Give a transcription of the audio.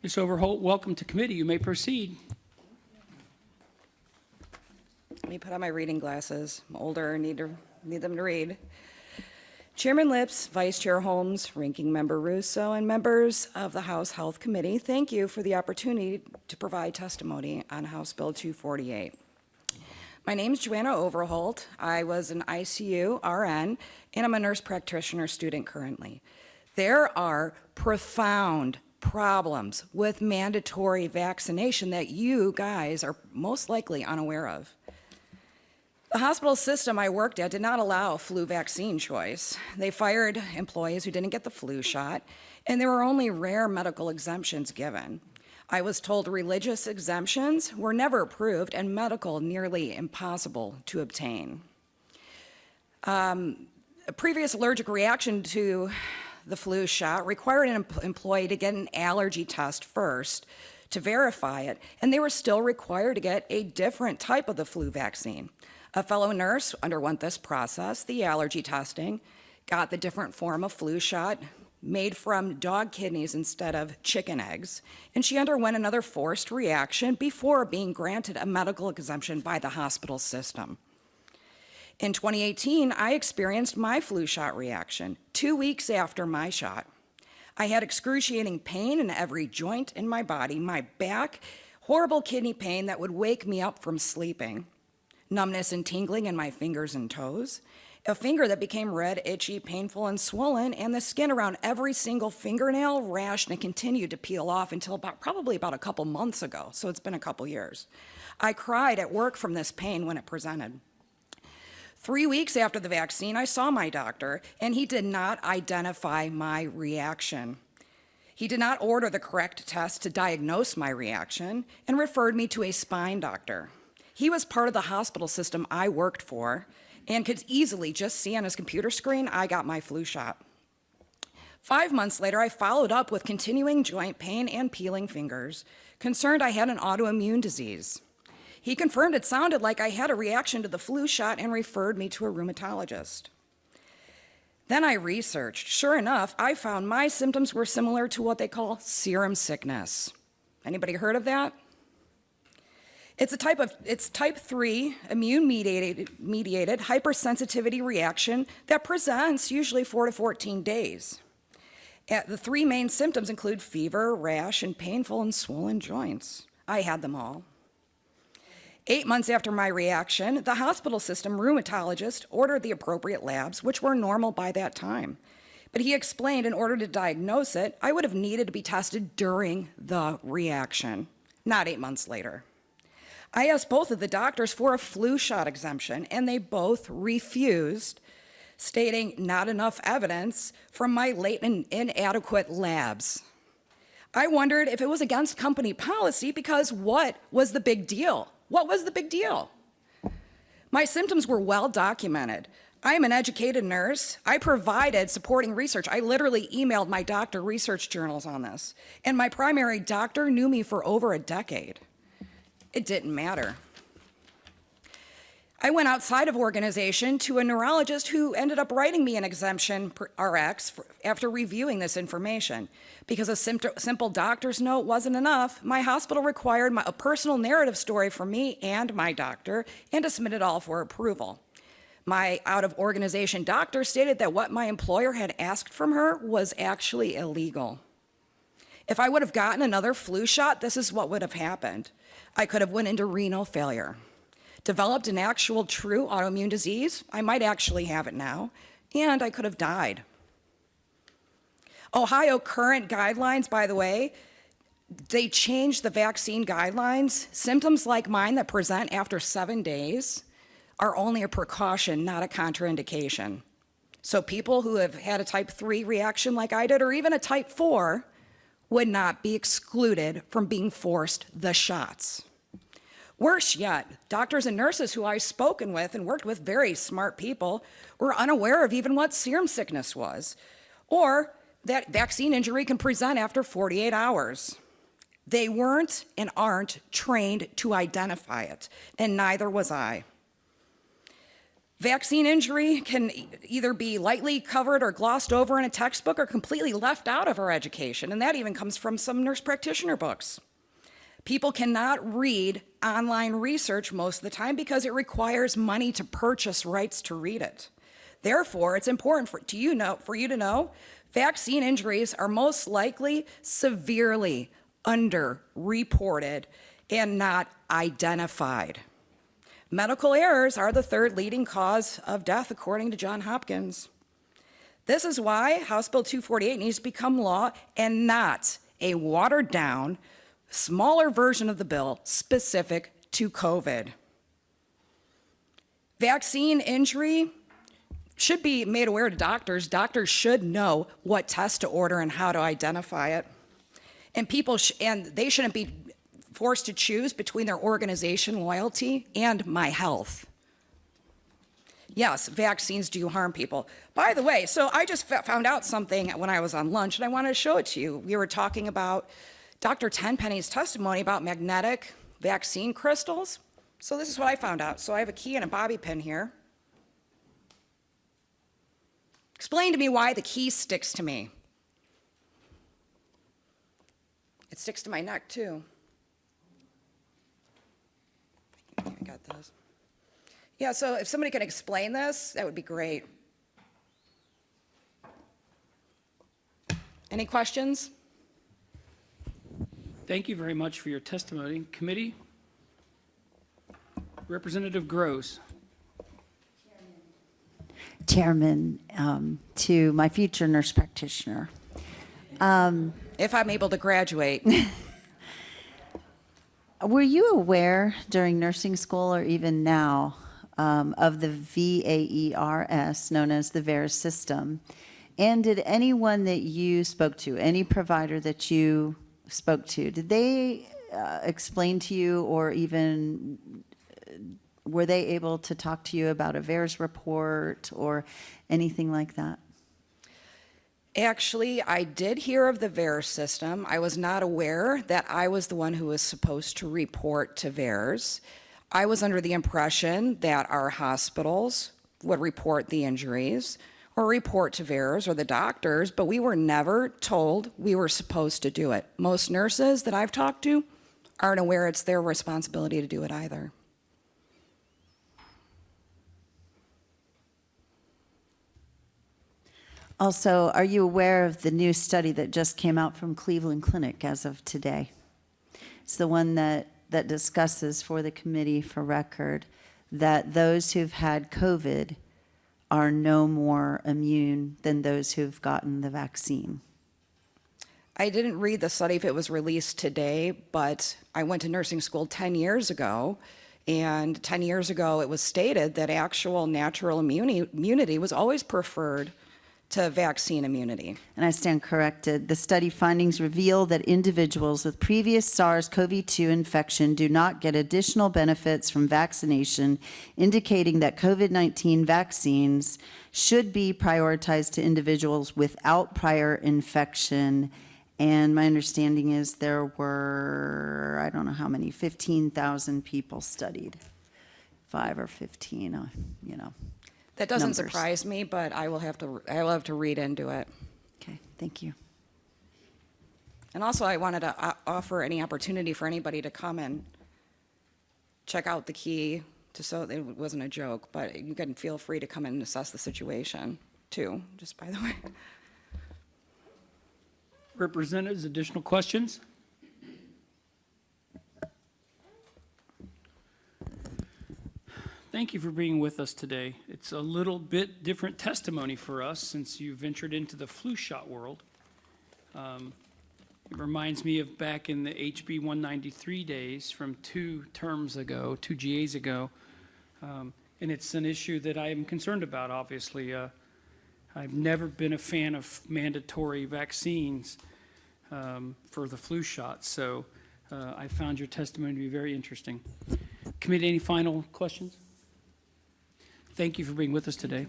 Ms. Overholt, welcome to committee. You may proceed. Let me put on my reading glasses. I'm older, need them to read. Chairman Lips, Vice Chair Holmes, Ranking Member Russo, and members of the House Health Committee, thank you for the opportunity to provide testimony on House Bill 248. My name is Joanna Overholt. I was an ICU RN, and I'm a nurse practitioner student currently. There are profound problems with mandatory vaccination that you guys are most likely unaware of. The hospital system I worked at did not allow flu vaccine choice. They fired employees who didn't get the flu shot, and there were only rare medical exemptions given. I was told religious exemptions were never approved and medical nearly impossible to obtain. A previous allergic reaction to the flu shot required an employee to get an allergy test first to verify it, and they were still required to get a different type of the flu vaccine. A fellow nurse underwent this process, the allergy testing, got the different form of flu shot made from dog kidneys instead of chicken eggs, and she underwent another forced reaction before being granted a medical exemption by the hospital system. In 2018, I experienced my flu shot reaction 2 weeks after my shot. I had excruciating pain in every joint in my body, my back, horrible kidney pain that would wake me up from sleeping, numbness and tingling in my fingers and toes, a finger that became red, itchy, painful, and swollen, and the skin around every single fingernail rashed and continued to peel off until probably about a couple months ago, so it's been a couple years. I cried at work from this pain when it presented. 3 weeks after the vaccine, I saw my doctor, and he did not identify my reaction. He did not order the correct test to diagnose my reaction and referred me to a spine doctor. He was part of the hospital system I worked for and could easily just see on his computer screen I got my flu shot. 5 months later, I followed up with continuing joint pain and peeling fingers, concerned I had an autoimmune disease. He confirmed it sounded like I had a reaction to the flu shot and referred me to a rheumatologist. Then I researched. Sure enough, I found my symptoms were similar to what they call serum sickness. Anybody heard of that? It's type 3 immune-mediated hypersensitivity reaction that presents usually 4 to 14 days. The three main symptoms include fever, rash, and painful and swollen joints. I had them all. 8 months after my reaction, the hospital system rheumatologist ordered the appropriate labs, which were normal by that time. But he explained in order to diagnose it, I would have needed to be tested during the reaction, not 8 months later. I asked both of the doctors for a flu shot exemption, and they both refused, stating not enough evidence from my latent inadequate labs. I wondered if it was against company policy because what was the big deal? What was the big deal? My symptoms were well documented. I am an educated nurse. I provided supporting research. I literally emailed my doctor research journals on this, and my primary doctor knew me for over a decade. It didn't matter. I went outside of organization to a neurologist who ended up writing me an exemption RX after reviewing this information. Because a simple doctor's note wasn't enough, my hospital required a personal narrative story from me and my doctor and to submit it all for approval. My out-of-organization doctor stated that what my employer had asked from her was actually illegal. If I would have gotten another flu shot, this is what would have happened. I could have went into renal failure, developed an actual true autoimmune disease, I might actually have it now, and I could have died. Ohio current guidelines, by the way, they changed the vaccine guidelines. Symptoms like mine that present after 7 days are only a precaution, not a contraindication. So people who have had a type 3 reaction like I did, or even a type 4, would not be excluded from being forced the shots. Worse yet, doctors and nurses who I've spoken with and worked with, very smart people, were unaware of even what serum sickness was, or that vaccine injury can present after 48 hours. They weren't and aren't trained to identify it, and neither was I. Vaccine injury can either be lightly covered or glossed over in a textbook or completely left out of our education, and that even comes from some nurse practitioner books. People cannot read online research most of the time because it requires money to purchase rights to read it. Therefore, it's important for you to know vaccine injuries are most likely severely underreported and not identified. Medical errors are the third leading cause of death, according to Johns Hopkins. This is why House Bill 248 needs to become law and not a watered-down, smaller version of the bill specific to COVID. Vaccine injury should be made aware to doctors. Doctors should know what test to order and how to identify it. And they shouldn't be forced to choose between their organization loyalty and my health. Yes, vaccines do harm people. By the way, so I just found out something when I was on lunch, and I wanted to show it to you. We were talking about Dr. Tenpenny's testimony about magnetic vaccine crystals. So this is what I found out. So I have a key and a bobby pin here. Explain to me why the key sticks to me. It sticks to my neck, too. I got this. Yeah, so if somebody can explain this, that would be great. Any questions? Thank you very much for your testimony. Committee? Representative Gross. Chairman, to my future nurse practitioner. If I'm able to graduate. Were you aware during nursing school or even now of the VAERS, known as the VAERS system? And did anyone that you spoke to, any provider that you spoke to, did they explain to you or even were they able to talk to you about a VAERS report or anything like that? Actually, I did hear of the VAERS system. I was not aware that I was the one who was supposed to report to VAERS. I was under the impression that our hospitals would report the injuries or report to VAERS or the doctors, but we were never told we were supposed to do it. Most nurses that I've talked to aren't aware it's their responsibility to do it either. Also, are you aware of the new study that just came out from Cleveland Clinic as of today? It's the one that discusses for the committee for record that those who've had COVID are no more immune than those who've gotten the vaccine. I didn't read the study if it was released today, but I went to nursing school 10 years ago, and 10 years ago it was stated that actual natural immunity was always preferred to vaccine immunity. And I stand corrected. The study findings reveal that individuals with previous SARS-CoV-2 infection do not get additional benefits from vaccination, indicating that COVID-19 vaccines should be prioritized to individuals without prior infection. And my understanding is there were, I don't know how many, 15,000 people studied. 5 or 15, you know. That doesn't Numbers. surprise me, but I will have to read into it. Okay, thank you. And also, I wanted to offer any opportunity for anybody to come and check out the key, so it wasn't a joke, but you can feel free to come and assess the situation, too, just by the way. Representatives, additional questions? Thank you for being with us today. It's a little bit different testimony for us since you ventured into the flu shot world. It reminds me of back in the HB 193 days from 2 terms ago, 2 GAs ago. And it's an issue that I am concerned about, obviously. I've never been a fan of mandatory vaccines for the flu shot, so I found your testimony to be very interesting. Committee, any final questions? Thank you for being with us today.